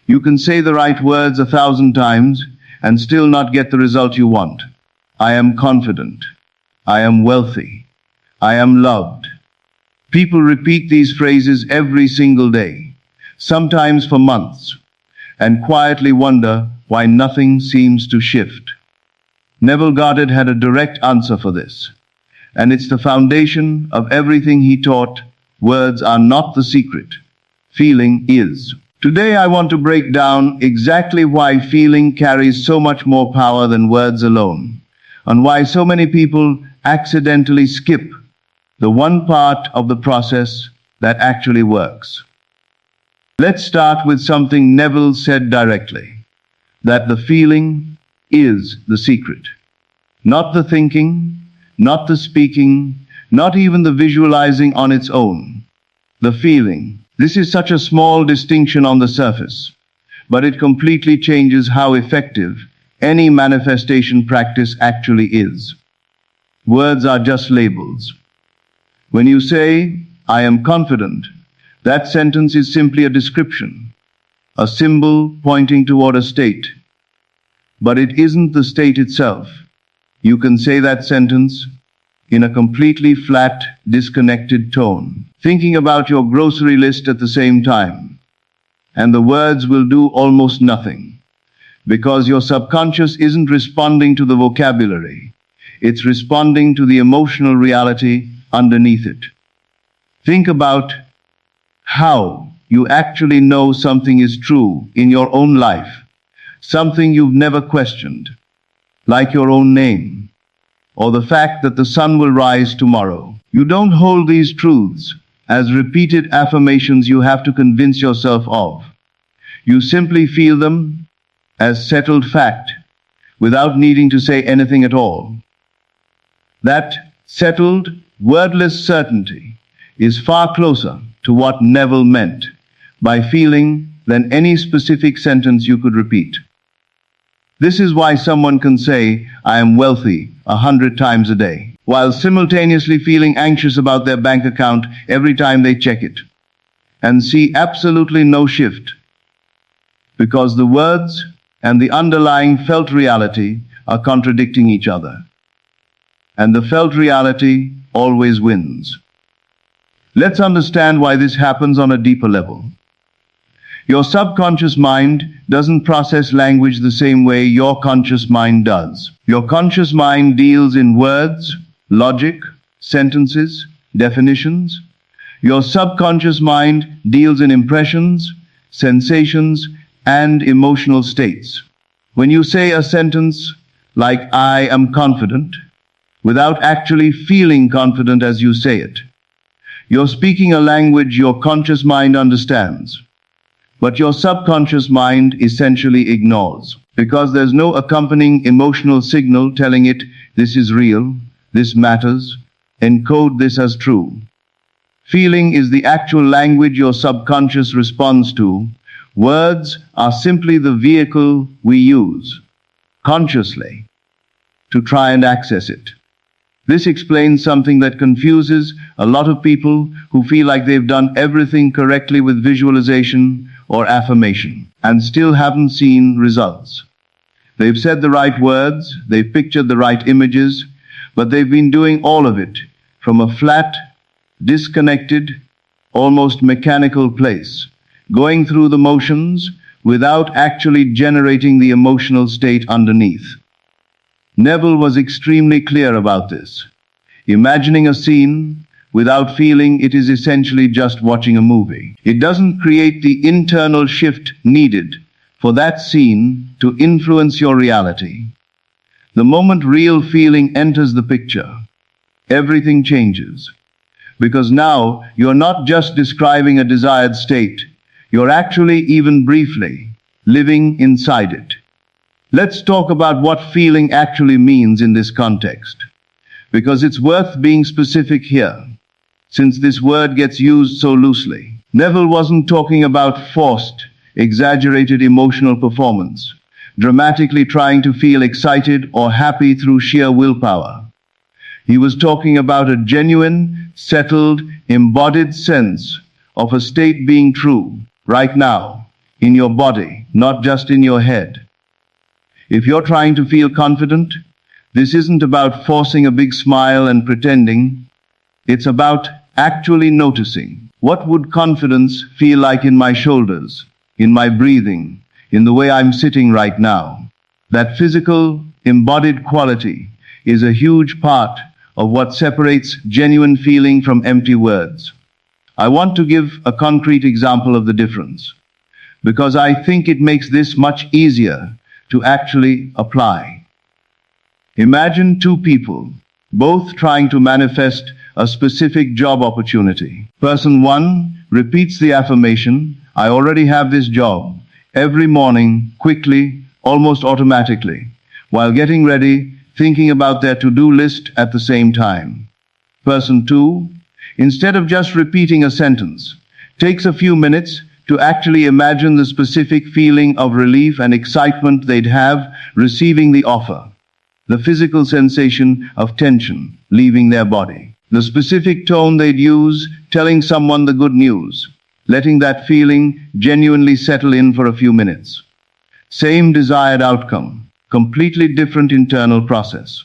You can say the right words 1,000 times and still not get the result you want. I am confident. I am wealthy. I am loved. People repeat these phrases every single day, sometimes for months, and quietly wonder why nothing seems to shift. Neville Goddard had a direct answer for this, and it's the foundation of everything he taught. Words are not the secret. Feeling is. Today I want to break down exactly why feeling carries so much more power than words alone, and why so many people accidentally skip the one part of the process that actually works. Let's start with something Neville said directly, that the feeling is the secret. Not the thinking, not the speaking, not even the visualizing on its own. The feeling. This is such a small distinction on the surface, but it completely changes how effective any manifestation practice actually is. Words are just labels. When you say, I am confident, that sentence is simply a description, a symbol pointing toward a state. But it isn't the state itself. You can say that sentence in a completely flat, disconnected tone, thinking about your grocery list at the same time. And the words will do almost nothing, because your subconscious isn't responding to the vocabulary. It's responding to the emotional reality underneath it. Think about how you actually know something is true in your own life, something you've never questioned, like your own name, or the fact that the sun will rise tomorrow. You don't hold these truths as repeated affirmations you have to convince yourself of. You simply feel them as settled fact, without needing to say anything at all. That settled, wordless certainty is far closer to what Neville meant by feeling than any specific sentence you could repeat. This is why someone can say, I am wealthy 100 times a day, while simultaneously feeling anxious about their bank account every time they check it, and see absolutely no shift, because the words and the underlying felt reality are contradicting each other. And the felt reality always wins. Let's understand why this happens on a deeper level. Your subconscious mind doesn't process language the same way your conscious mind does. Your conscious mind deals in words, logic, sentences, definitions. Your subconscious mind deals in impressions, sensations, and emotional states. When you say a sentence like, I am confident, without actually feeling confident as you say it, you're speaking a language your conscious mind understands, but your subconscious mind essentially ignores, because there's no accompanying emotional signal telling it, this is real, this matters, encode this as true. Feeling is the actual language your subconscious responds to. Words are simply the vehicle we use, consciously, to try and access it. This explains something that confuses a lot of people who feel like they've done everything correctly with visualization or affirmation, and still haven't seen results. They've said the right words, they've pictured the right images, but they've been doing all of it from a flat, disconnected, almost mechanical place, going through the motions without actually generating the emotional state underneath. Neville was extremely clear about this. Imagining a scene without feeling it is essentially just watching a movie. It doesn't create the internal shift needed for that scene to influence your reality. The moment real feeling enters the picture, everything changes. Because now you're not just describing a desired state, you're actually, even briefly, living inside it. Let's talk about what feeling actually means in this context, because it's worth being specific here, since this word gets used so loosely. Neville wasn't talking about forced, exaggerated emotional performance, dramatically trying to feel excited or happy through sheer willpower. He was talking about a genuine, settled, embodied sense of a state being true, right now, in your body, not just in your head. If you're trying to feel confident, this isn't about forcing a big smile and pretending. It's about actually noticing. What would confidence feel like in my shoulders, in my breathing, in the way I'm sitting right now? That physical, embodied quality is a huge part of what separates genuine feeling from empty words. I want to give a concrete example of the difference, because I think it makes this much easier to actually apply. Imagine two people, both trying to manifest a specific job opportunity. Person one repeats the affirmation, "I already have this job," every morning, quickly, almost automatically, while getting ready, thinking about their to-do list at the same time. Person two, instead of just repeating a sentence, takes a few minutes to actually imagine the specific feeling of relief and excitement they'd have receiving the offer, the physical sensation of tension leaving their body, the specific tone they'd use telling someone the good news, letting that feeling genuinely settle in for a few minutes. Same desired outcome, completely different internal process.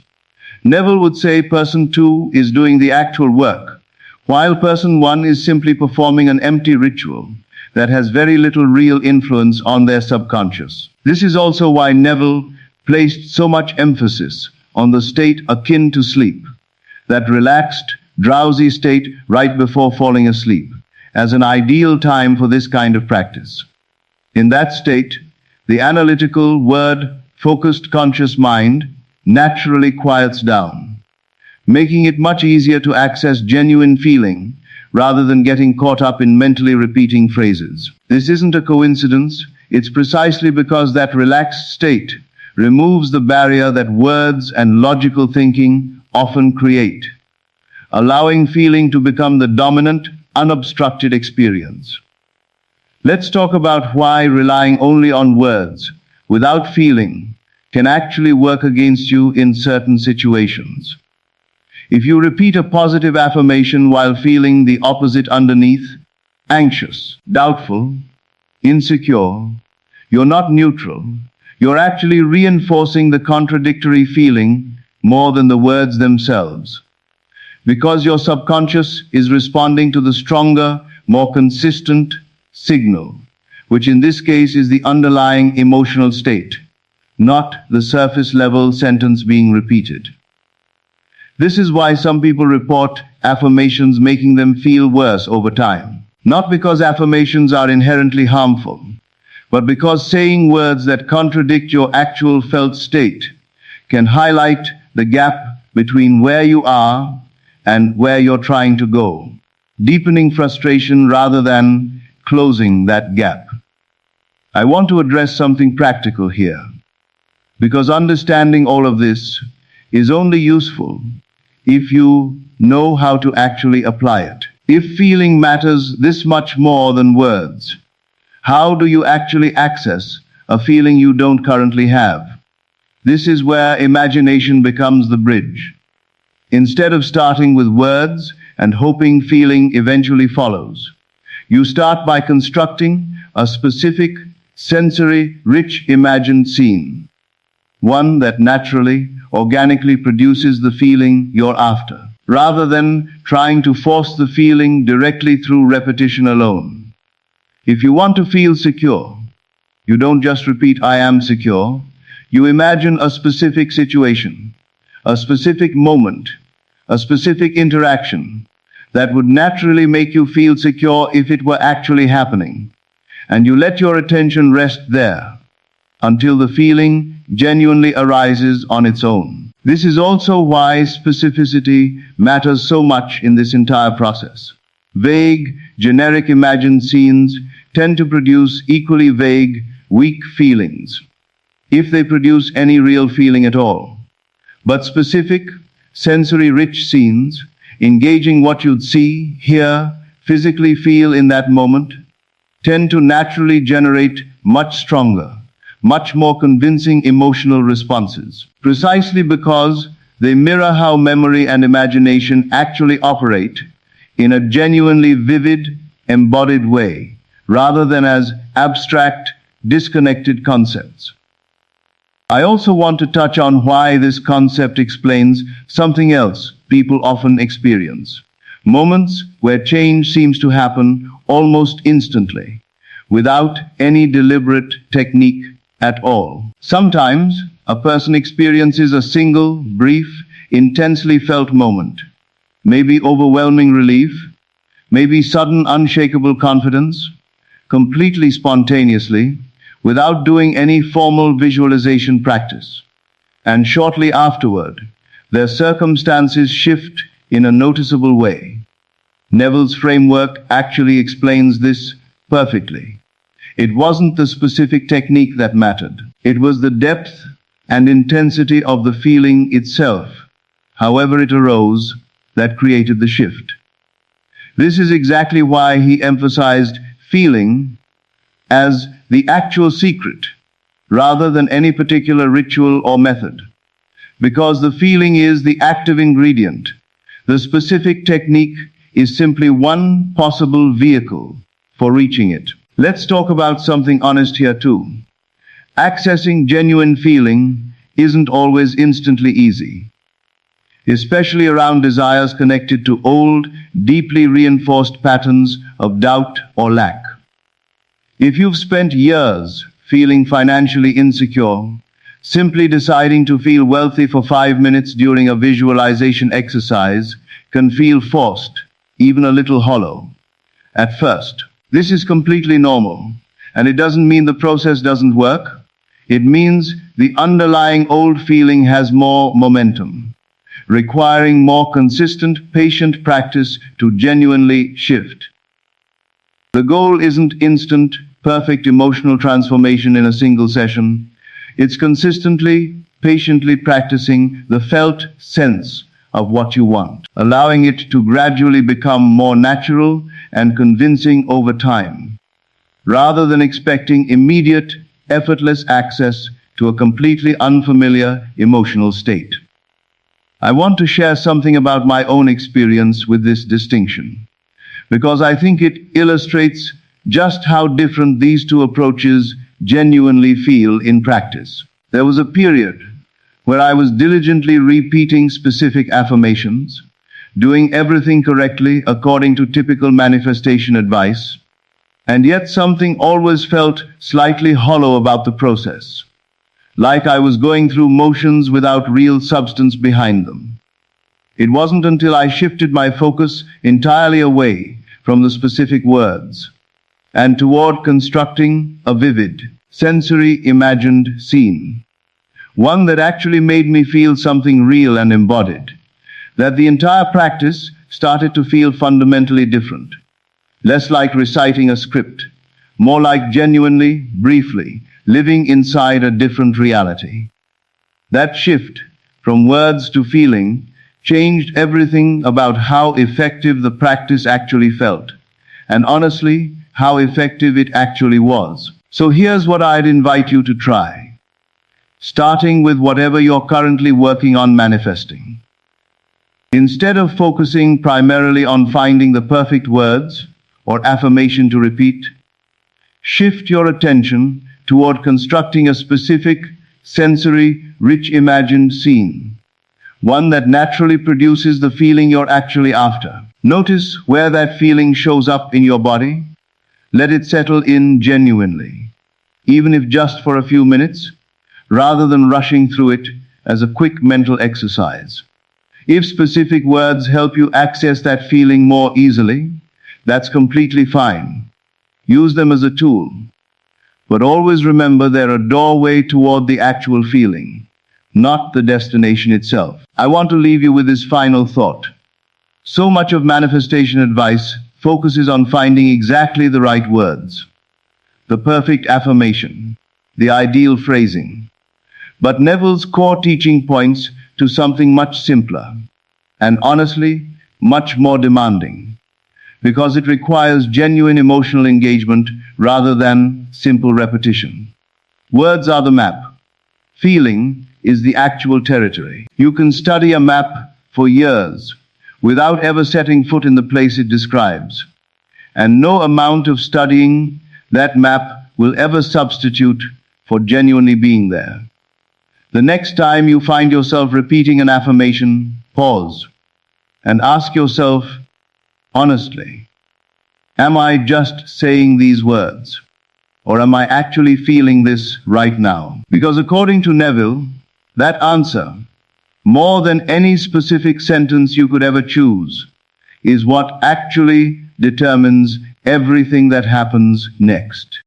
Neville would say person two is doing the actual work, while person one is simply performing an empty ritual that has very little real influence on their subconscious. This is also why Neville placed so much emphasis on the state akin to sleep, that relaxed, drowsy state right before falling asleep, as an ideal time for this kind of practice. In that state, the analytical, word-focused conscious mind naturally quiets down, making it much easier to access genuine feeling rather than getting caught up in mentally repeating phrases. This isn't a coincidence. It's precisely because that relaxed state removes the barrier that words and logical thinking often create, allowing feeling to become the dominant, unobstructed experience. Let's talk about why relying only on words, without feeling, can actually work against you in certain situations. If you repeat a positive affirmation while feeling the opposite underneath, anxious, doubtful, insecure, you're not neutral. You're actually reinforcing the contradictory feeling more than the words themselves, because your subconscious is responding to the stronger, more consistent signal, which in this case is the underlying emotional state, not the surface level sentence being repeated. This is why some people report affirmations making them feel worse over time. Not because affirmations are inherently harmful, but because saying words that contradict your actual felt state can highlight the gap between where you are and where you're trying to go, deepening frustration rather than closing that gap. I want to address something practical here, because understanding all of this is only useful if you know how to actually apply it. If feeling matters this much more than words, how do you actually access a feeling you don't currently have? This is where imagination becomes the bridge. Instead of starting with words and hoping feeling eventually follows, you start by constructing a specific, sensory-rich imagined scene, one that naturally, organically produces the feeling you're after, rather than trying to force the feeling directly through repetition alone. If you want to feel secure, you don't just repeat "I am secure." You imagine a specific situation, a specific moment, a specific interaction that would naturally make you feel secure if it were actually happening. And you let your attention rest there until the feeling genuinely arises on its own. This is also why specificity matters so much in this entire process. Vague, generic imagined scenes tend to produce equally vague, weak feelings, if they produce any real feeling at all. But specific, sensory-rich scenes, engaging what you'd see, hear, physically feel in that moment, tend to naturally generate much stronger, much more convincing emotional responses, precisely because they mirror how memory and imagination actually operate in a genuinely vivid, embodied way, rather than as abstract, disconnected concepts. I also want to touch on why this concept explains something else people often experience. Moments where change seems to happen almost instantly, without any deliberate technique at all. Sometimes, a person experiences a single, brief, intensely felt moment. Maybe overwhelming relief, maybe sudden unshakable confidence, completely spontaneously, without doing any formal visualization practice. And shortly afterward, their circumstances shift in a noticeable way. Neville's framework actually explains this perfectly. It wasn't the specific technique that mattered. It was the depth and intensity of the feeling itself, however it arose, that created the shift. This is exactly why he emphasized feeling as the actual secret, rather than any particular ritual or method. Because the feeling is the active ingredient, the specific technique is simply one possible vehicle for reaching it. Let's talk about something honest here too. Accessing genuine feeling isn't always instantly easy, especially around desires connected to old, deeply reinforced patterns of doubt or lack. If you've spent years feeling financially insecure, simply deciding to feel wealthy for 5 minutes during a visualization exercise can feel forced, even a little hollow, at first. This is completely normal, and it doesn't mean the process doesn't work. It means the underlying old feeling has more momentum, requiring more consistent, patient practice to genuinely shift. The goal isn't instant, perfect emotional transformation in a single session. It's consistently, patiently practicing the felt sense of what you want, allowing it to gradually become more natural and convincing over time, rather than expecting immediate, effortless access to a completely unfamiliar emotional state. I want to share something about my own experience with this distinction, because I think it illustrates just how different these two approaches genuinely feel in practice. There was a period where I was diligently repeating specific affirmations, doing everything correctly according to typical manifestation advice, and yet something always felt slightly hollow about the process, like I was going through motions without real substance behind them. It wasn't until I shifted my focus entirely away from the specific words and toward constructing a vivid, sensory imagined scene, one that actually made me feel something real and embodied, that the entire practice started to feel fundamentally different. Less like reciting a script, more like genuinely, briefly, living inside a different reality. That shift from words to feeling changed everything about how effective the practice actually felt, and honestly, how effective it actually was. So here's what I'd invite you to try, starting with whatever you're currently working on manifesting. Instead of focusing primarily on finding the perfect words or affirmation to repeat, shift your attention toward constructing a specific, sensory, rich imagined scene, one that naturally produces the feeling you're actually after. Notice where that feeling shows up in your body. Let it settle in genuinely, even if just for a few minutes, rather than rushing through it as a quick mental exercise. If specific words help you access that feeling more easily, that's completely fine. Use them as a tool. But always remember they're a doorway toward the actual feeling, not the destination itself. I want to leave you with this final thought. So much of manifestation advice focuses on finding exactly the right words, the perfect affirmation, the ideal phrasing. But Neville's core teaching points to something much simpler, and honestly, much more demanding, because it requires genuine emotional engagement rather than simple repetition. Words are the map. Feeling is the actual territory. You can study a map for years without ever setting foot in the place it describes. and no amount of studying that map will ever substitute for genuinely being there. The next time you find yourself repeating an affirmation, pause and ask yourself honestly, am I just saying these words? Or am I actually feeling this right now? Because according to Neville, that answer, more than any specific sentence you could ever choose, is what actually determines everything that happens next.